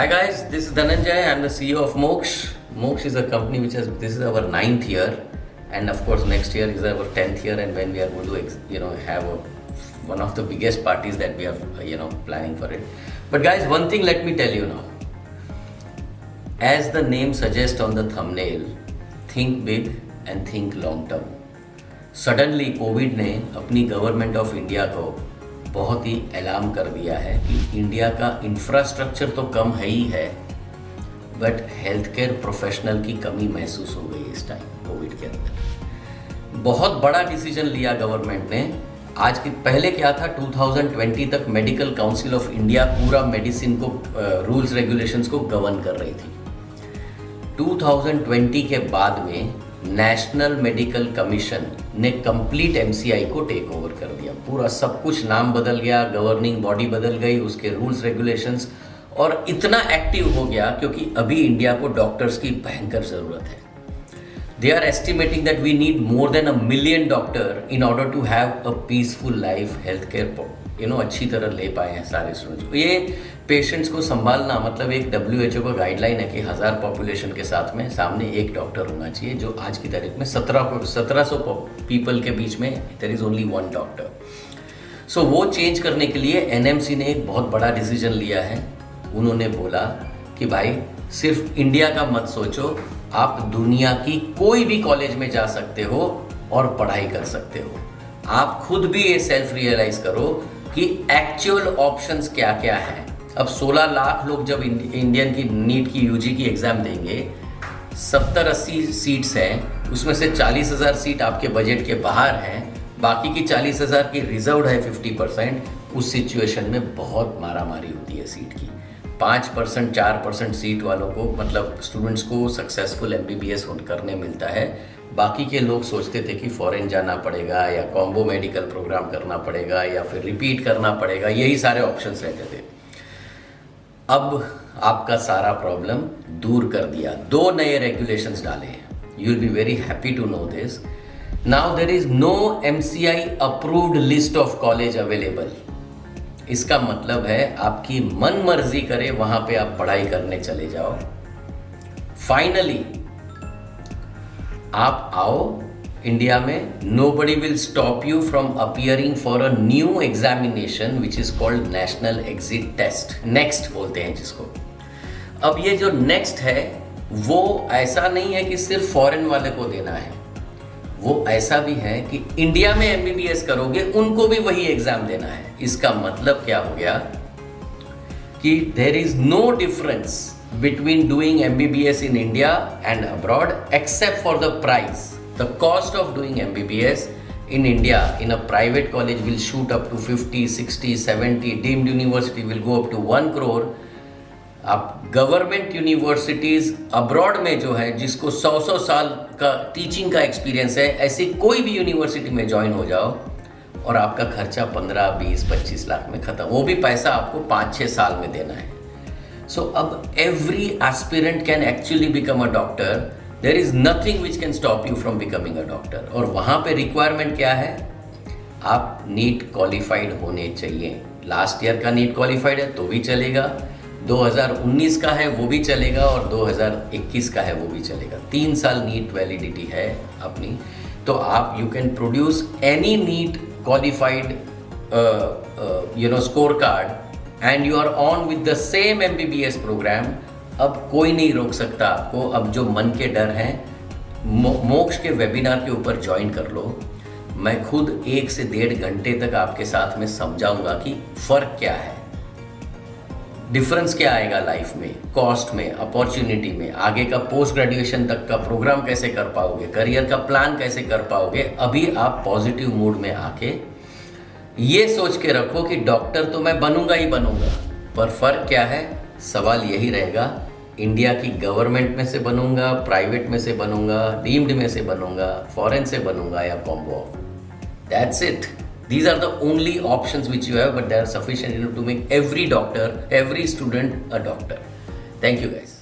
Hi guys, this is Dhananjay. I'm the CEO of Moksh. Moksh is a company this is our 9th year, and of course next year is our 10th year, and when we are going to have one of the biggest parties that we are planning for it. But guys, one thing let me tell you now. As the name suggests on the thumbnail, think big and think long term. Suddenly Covid ने अपनी government of India को बहुत ही ऐलान कर दिया है कि India का इंफ्रास्ट्रक्चर तो कम है ही है, बट हेल्थ केयर प्रोफेशनल की कमी महसूस हो गई इस टाइम कोविड के अंदर। बहुत बड़ा डिसीजन लिया गवर्नमेंट ने। आज के पहले क्या था, 2020 तक मेडिकल काउंसिल ऑफ इंडिया पूरा मेडिसिन को रूल्स रेगुलेशंस को गवर्न कर रही थी। 2020 के बाद में नेशनल मेडिकल कमीशन ने कंप्लीट एमसीआई को टेक ओवर कर दिया। पूरा सब कुछ नाम बदल गया, गवर्निंग बॉडी बदल गई, उसके रूल्स रेगुलेशंस, और इतना एक्टिव हो गया क्योंकि अभी इंडिया को डॉक्टर्स की भयंकर ज़रूरत है। They are estimating that we need more than 1 million doctor in order to have a peaceful life. Health care अच्छी तरह ले पाए हैं सारे स्टूडेंट्स। ये पेशेंट्स को संभालना मतलब एक WHO का गाइडलाइन है कि 1000 पॉपुलेशन के साथ में सामने एक डॉक्टर होना चाहिए, जो आज की तारीख में 1700 पीपल के बीच में देयर इज ओनली 1 डॉक्टर। सो वो चेंज करने के लिए NMC ने एक बहुत बड़ा डिसीजन लिया है। उन्होंने बोला कि भाई सिर्फ इंडिया का मत सोचो, आप दुनिया की कोई भी कॉलेज में जा सकते हो और पढ़ाई कर सकते हो। आप खुद भी ये सेल्फ रियलाइज करो कि एक्चुअल ऑप्शंस क्या क्या हैं। अब 16 लाख लोग जब इंडियन की नीट की UG की एग्ज़ाम देंगे, 70-80 सीट्स हैं, उसमें से 40,000 सीट आपके बजट के बाहर हैं, बाकी की 40,000 की रिजर्व्ड है 50%। उस सिचुएशन में बहुत मारामारी होती है सीट की। 5% 4% सीट वालों को मतलब स्टूडेंट्स को सक्सेसफुल MBBS करने मिलता है। बाकी के लोग सोचते थे कि फॉरेन जाना पड़ेगा या कॉम्बो मेडिकल प्रोग्राम करना पड़ेगा या फिर रिपीट करना पड़ेगा, यही सारे ऑप्शंस रहते थे। अब आपका सारा प्रॉब्लम दूर कर दिया। 2 नए रेगुलेशंस डाले हैं। You will be very happy to know this. Now there is no MCI approved list of college available. इसका मतलब है आपकी मन मर्जी करे वहां पे आप पढ़ाई करने चले जाओ। फाइनली आप आओ इंडिया में, nobody will stop you from appearing for a new examination which is called National Exit Test, next बोलते हैं जिसको। अब ये जो next है वो ऐसा नहीं है कि सिर्फ फॉरेन वाले को देना है, वो ऐसा भी है कि इंडिया में MBBS करोगे उनको भी वही एग्जाम देना है। इसका मतलब क्या हो गया कि there is no difference between doing MBBS in India and abroad except for the price. The cost of doing MBBS in India in a private college will shoot up to 50, 60, 70. Deemed university will go up to 1 crore. आप government universities abroad में जो है जिसको 100 साल का teaching का experience है, ऐसी कोई भी यूनिवर्सिटी में ज्वाइन हो जाओ और आपका खर्चा 15, 20, 25 लाख में ख़त्म। वो भी पैसा आपको 5-6 साल में देना है। सो अब every aspirant can actually become a doctor. There is nothing which can stop you from becoming a doctor. और वहाँ पे रिक्वायरमेंट क्या है, आप नीट क्वालिफाइड होने चाहिए। लास्ट ईयर का नीट क्वालिफाइड है तो भी चलेगा, 2019 का है वो भी चलेगा, और 2021 का है वो भी चलेगा। 3 साल नीट वैलिडिटी है अपनी। तो आप you can produce any NEET qualified score card and you are on with the same MBBS program. अब कोई नहीं रोक सकता आपको। अब जो मन के डर हैं, मोक्ष के वेबिनार के ऊपर ज्वाइन कर लो। मैं खुद 1 से 1.5 घंटे तक आपके साथ में समझाऊंगा कि फ़र्क क्या है, डिफरेंस क्या आएगा लाइफ में, कॉस्ट में, अपॉर्चुनिटी में, आगे का पोस्ट ग्रेजुएशन तक का प्रोग्राम कैसे कर पाओगे, करियर का प्लान कैसे कर पाओगे। अभी आप पॉजिटिव मूड में आके ये सोच के रखो कि डॉक्टर तो मैं बनूंगा ही बनूंगा, पर फ़र्क क्या है, सवाल यही रहेगा, इंडिया की गवर्नमेंट में से बनूंगा, प्राइवेट में से बनूंगा, डीम्ड में से बनूंगा, फॉरेन से बनूंगा या combo of. That's it. These are the only options which you have, but they are sufficient enough to make every doctor, every student a doctor. Thank you guys.